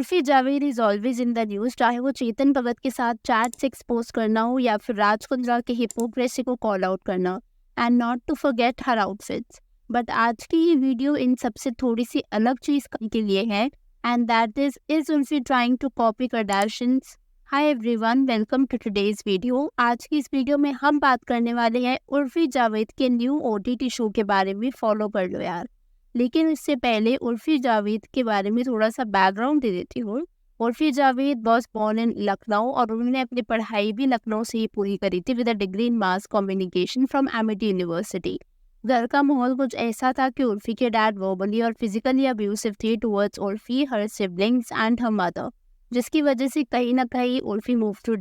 Urfi Javed is always in the news, चाहे वो चेतन भगत के साथ चैट्स एक्सपोज करना हो या फिर राज कुंद्रा के हिपोक्रेसी को कॉल आउट करना। And not to forget her outfits. But आज की ये वीडियो इन सबसे थोड़ी सी अलग चीज के लिए है, and that is Urfi trying to copy Kardashians. Hi everyone, welcome to today's video. आज की इस वीडियो में हम बात करने वाले हैं उर्फी जावेद के न्यू ओटीटी शो के बारे में। फॉलो कर लो यार। लेकिन इससे पहले उर्फी जावेद के बारे में थोड़ा सा बैकग्राउंड दे देती हूँ। Urfi Javed was born in Lucknow और उन्होंने अपनी पढ़ाई भी लखनऊ से ही पूरी करी थी with a degree in mass communication from Amity university. घर का माहौल कुछ ऐसा था कि उर्फी के डैड वर्बली और फिजिकली अब्यूसिव थे towards Urfi, her siblings and her mother, जिसकी वजह से कहीं ना कहीं उर्फी मूव टू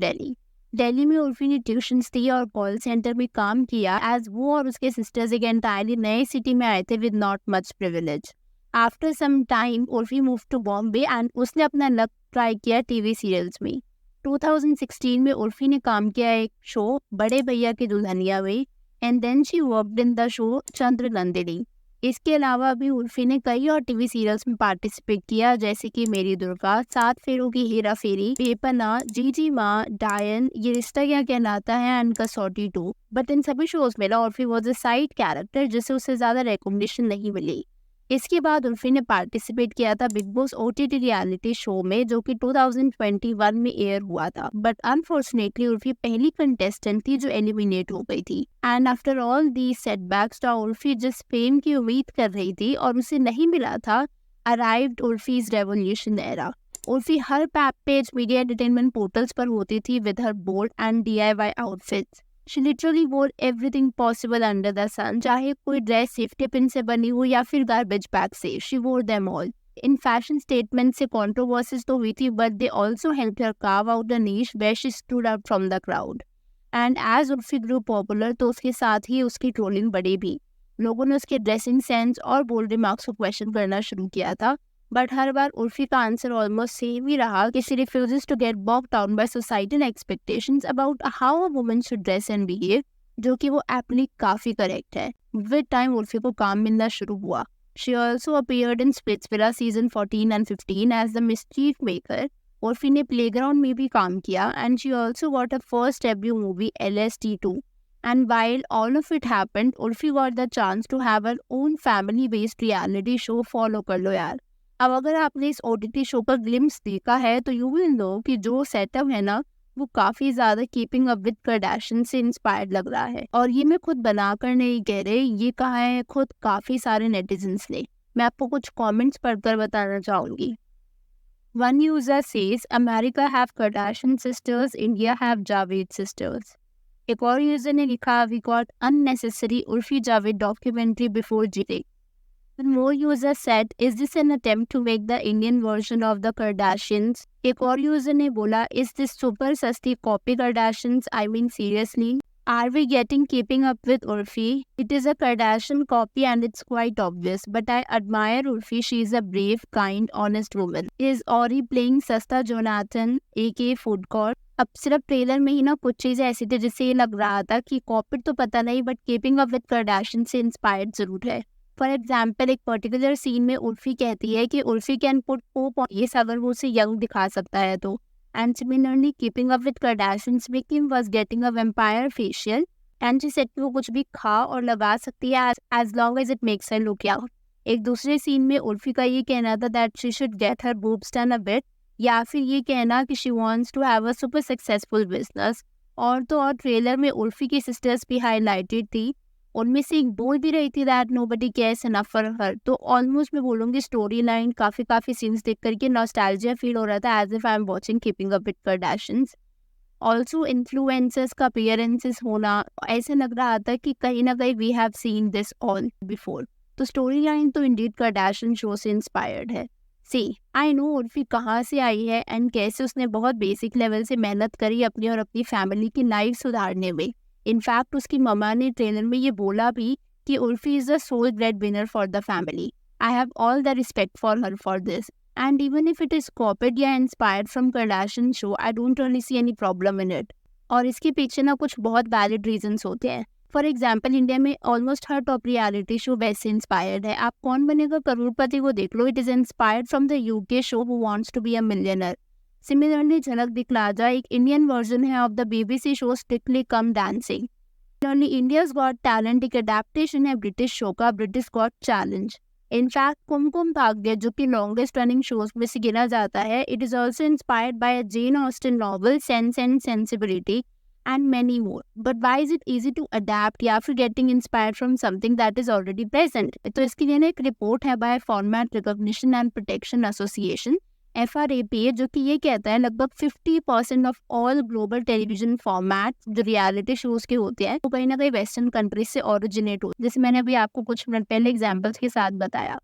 दिल्ली में उर्फी ने ट्यूशन्स दी और कॉल सेंटर में काम किया, एज वो और उसके सिस्टर्स एक एंटायरली नए सिटी में आए थे with not much privilege. After some time Urfi move to Bombay and उसने अपना लक ट्राई किया टीवी सीरियल्स में। 2016 में उर्फी ने काम किया एक शो बड़े भैया की दुल्हनिया में, and then she worked in the show Chandranandini. इसके अलावा भी उर्फी ने कई और टीवी सीरियल्स में पार्टिसिपेट किया, जैसे कि मेरी दुर्गा, 7 फेरों की हेरा फेरी, बेपना, जीजी माँ, डायन, ये रिश्ता क्या कहलाता है एंड कसौटी 2। बट इन सभी शोज में Urfi was a side character जिसे उससे ज्यादा रिकॉग्निशन नहीं मिली। इसके बाद उर्फी ने पार्टिसिपेट किया था big boss OTT reality show में, जो कि 2021 में एयर हुआ था। बट अनफॉर्चुनेटली उर्फी पहली कंटेस्टेंट थी जो एलिमिनेट हो गई थी। And after all the setbacks Urfi जिस फेम की उम्मीद कर रही थी और उसे नहीं मिला था, arrived Urfi's revolution era. Urfi her page media entertainment portals पर होती थी with her bold and DIY outfits. She literally wore everything possible under the sun, चाहे कोई ड्रेस सेफ्टी पिन से बनी हो या फिर गार्बेज बैग से, she wore them all. In fashion statement से कंट्रोवर्सीज तो हुई थी, but they also help her carve out a niche where she stood out from the crowd. And as Urfi grew popular तो उसके साथ ही उसकी ट्रोलिंग बढ़ी भी। लोगों ने उसके ड्रेसिंग सेंस और बोल्ड रिमार्क्स को क्वेश्चन करना शुरू किया था, बट हर बार उर्फी का आंसर ऑलमोस्ट सेम ही रहा कि she refuses to get boxed down by societal expectations about how a woman should dress and behave, जो कि वो एप्टली काफी करेक्ट है। विद टाइम उर्फी को काम मिलना शुरू हुआ। She also appeared in Splitsvilla season 14 and 15 as the mischief maker. Urfi ने प्लेग्राउंड में भी काम किया, and she also got a first debut movie LSD2. And while all of it happened, Urfi got the chance to have her own family-based reality show. Follow कर लो यार। अब अगर आपने इस OTT शो का ग्लिम्स देखा है तो यू विल नो कि जो सेटअप है ना, वो काफी ज्यादा कीपिंग अप विद करदाशियन से इंस्पायर्ड लग रहा है। और ये मैं खुद बनाकर नहीं कह रही, ये कहा है खुद काफी सारे नेटिजन्स ने। मैं आपको कुछ कमेंट्स पढ़कर बताना चाहूंगी। One user says, America have Kardashian sisters, India have Javed sisters. एक और यूजर ने लिखा, We got unnecessary Urfi Javed documentary before जीते। One more user said, Is this an attempt to make the Indian version of the Kardashians? एक और user ने बोला, Is this super सस्ती copy Kardashians? I mean seriously? Are we getting keeping up with Urfi? It is a Kardashian copy and it's quite obvious, but I admire Urfi. She is a brave, kind, honest woman. Is Ori playing Sasta Jonathan, aka Food Court? अब सिर्फ trailer में ही ना कुछ चीजें ऐसी थी जिससे ये लग रहा था कि कॉपी तो पता नहीं, बट कीपिंग अप विद करदाशियन से इंस्पायर्ड जरूर है। फॉर एग्जाम्पल, एक पर्टिकुलर सीन में उर्फी कहती है कि Urfi can put hope on this अगर वो उसे यंग दिखा सकता है तो। And similarly, keeping up with Kardashians में Kim was getting a vampire facial and she said कि वो कुछ भी खा और लगा सकती है as long as it makes her look young. एक दूसरे सीन में उर्फी का ये कहना था that she should get her boobs done a bit, या फिर ये कहना कि she wants to have a super successful business. और तो और ट्रेलर में उर्फी की सिस्टर्स भी हाईलाइटेड थी। उनमें से एक बोल भी रही थी that nobody cares enough for her। तो ऑलमोस्ट मैं बोलूँगी स्टोरी लाइन काफ़ी सीन्स देख करके नॉस्टैल्जिया फील हो रहा था, as if I am watching keeping up with Kardashians. Also influencers का अपीयरेंसेस होना, ऐसे लग रहा था कि कहीं ना कहीं we have seen this all before. तो स्टोरी लाइन तो इंडीड करदाशियन शो से इंस्पायर्ड है। सी आई नो उर्फी कहाँ से आई है एंड कैसे उसने बहुत बेसिक लेवल से मेहनत करी अपनी और अपनी फैमिली की लाइफ सुधारने में। इनफैक्ट उसकी मम्मा ने ट्रेलर में ये बोला भी कि Urfi is the sole bread winner for the family. I have all the respect for her for this, and even if it is copied या inspired from Kardashian show, I don't really see any problem in it. और इसके पीछे ना कुछ बहुत valid reasons होते हैं। For example India में ऑलमोस्ट हर टॉप रियलिटी शो वैसे इंस्पायर्ड है। आप कौन बनेगा करोड़पति को देख लो, it is inspired from the UK show who wants to be a millionaire. Similarly Jhalak Dikhhla Jaa एक इंडियन वर्जन है of the BBC show strictly come dancing. Similarly India's got talent एक adaptation है ब्रिटिश शो का British got challenge. In fact Kumkum Bhagya जो कि longest running shows में से गिना जाता है, it is also inspired by a Jane Austen novel sense and sensibility and many more. But why is it easy to adapt या फिर getting inspired from something that is already present? तो इसके लिए एक रिपोर्ट है by format recognition and protection association FRAPA, जो कि ये कहता है लगभग 50% of all global television format जो रियलिटी शोज के होते हैं वो कहीं ना कहीं वेस्टर्न कंट्रीज से ओरिजिनेट होते हैं, जैसे मैंने अभी आपको कुछ मिनट पहले एग्जाम्पल्स के साथ बताया।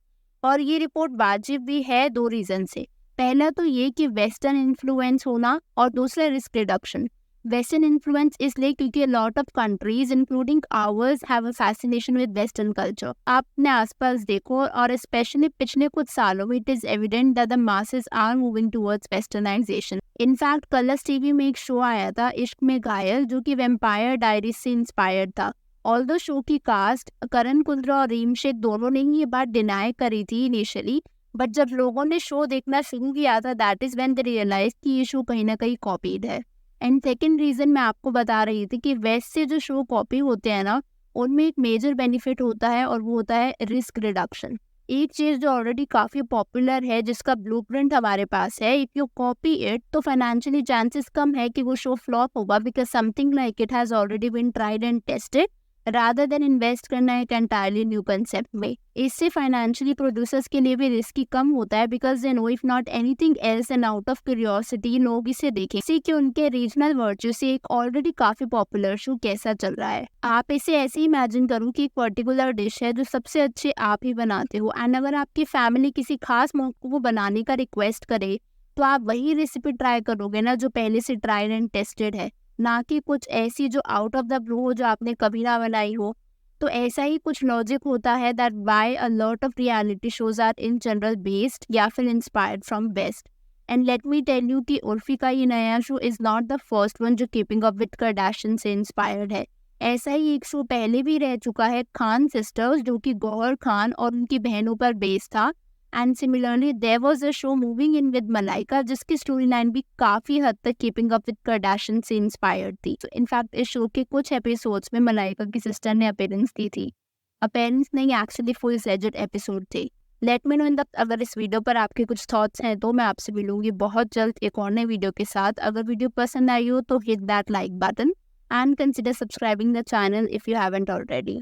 और ये रिपोर्ट वाजिब भी है 2 रीजन से। पहला तो ये कि वेस्टर्न इन्फ्लुएंस होना, और दूसरा रिस्क रिडक्शन। वेस्टर्न इन्फ्लुएंस इसलिए क्योंकि lot of countries including hours have a fascination with western culture. आप अपने आसपास देखो, और स्पेशली पिछले कुछ सालों में it is evident that the masses are moving towards westernization. In fact Colors TV में एक शो आया था इश्क में घायल, जो कि वैम्पायर डायरीज से इंस्पायर्ड था। ऑल्दो शो की कास्ट करण कुंद्रा और रीम शेख दोनों ने ही ये बात डिनाई करी थी इनिशियली, बट जब लोगों ने शो देखना शुरू किया था that is when they realize कि ये शो कहीं ना कहीं कॉपीड है। एंड सेकेंड रीजन मैं आपको बता रही थी कि वेस्ट से जो शो कॉपी होते हैं ना, उनमें एक मेजर बेनिफिट होता है और वो होता है रिस्क रिडक्शन। एक चीज जो ऑलरेडी काफी पॉपुलर है जिसका ब्लूप्रिंट हमारे पास है, इफ यू कॉपी इट तो फाइनेंशियली चांसेस कम है कि वो शो फ्लॉप होगा, because something like it has already been tried and tested rather than invest करना एक एंटायरली न्यू कंसेप्ट में। इससे फाइनेंशियली प्रोड्यूसर्स के लिए भी रिस्क कम होता है, because they know if not anything else and out of curiosity लोग इसे देखें, इसी कि उनके रीजनल वर्च्यू से एक ऑलरेडी काफी पॉपुलर शो कैसा चल रहा है। आप इसे ऐसे ही इमेजिन करो कि एक पर्टिकुलर डिश है जो सबसे अच्छे आप ही बनाते हो, एंड अगर आपकी फैमिली किसी खास मौके को बनाने का रिक्वेस्ट करे तो आप वही रेसिपी ट्राई करोगे ना जो पहले से ट्राइड एंड टेस्टेड है, ना कि कुछ ऐसी जो आउट ऑफ द ब्लू हो जो आपने कभी ना बनाई हो। तो ऐसा ही कुछ लॉजिक होता है that why a lot of reality shows are in general based या फिर inspired from west. And let me tell you कि उर्फी का ये नया show is not the first one जो कीपिंग अप विद कार्दाशियन से इंस्पायर्ड है। ऐसा ही एक शो पहले भी रह चुका है खान सिस्टर्स, जो कि गौहर खान और उनकी बहनों पर बेस्ड था। And similarly there was a show moving in with Malaika, जिसकी स्टोरी लाइन भी काफी हद तक कीपिंग अप विद कार्दाशियन से इंस्पायर्ड थी। तो इनफैक्ट इस शो के कुछ एपिसोड्स में मलाइका की सिस्टर ने अपीयरेंस दी थी। अपीयरेंस नहीं, एक्चुअली फुल फ्लेज्ड एपिसोड थे। Let me know in the, अगर इस वीडियो पर आपके कुछ थॉट्स हैं तो मैं आपसे मिलूंगी बहुत जल्द एक और नए वीडियो के साथ। अगर वीडियो पसंद आई हो तो hit that like button and consider subscribing the channel if you haven't already.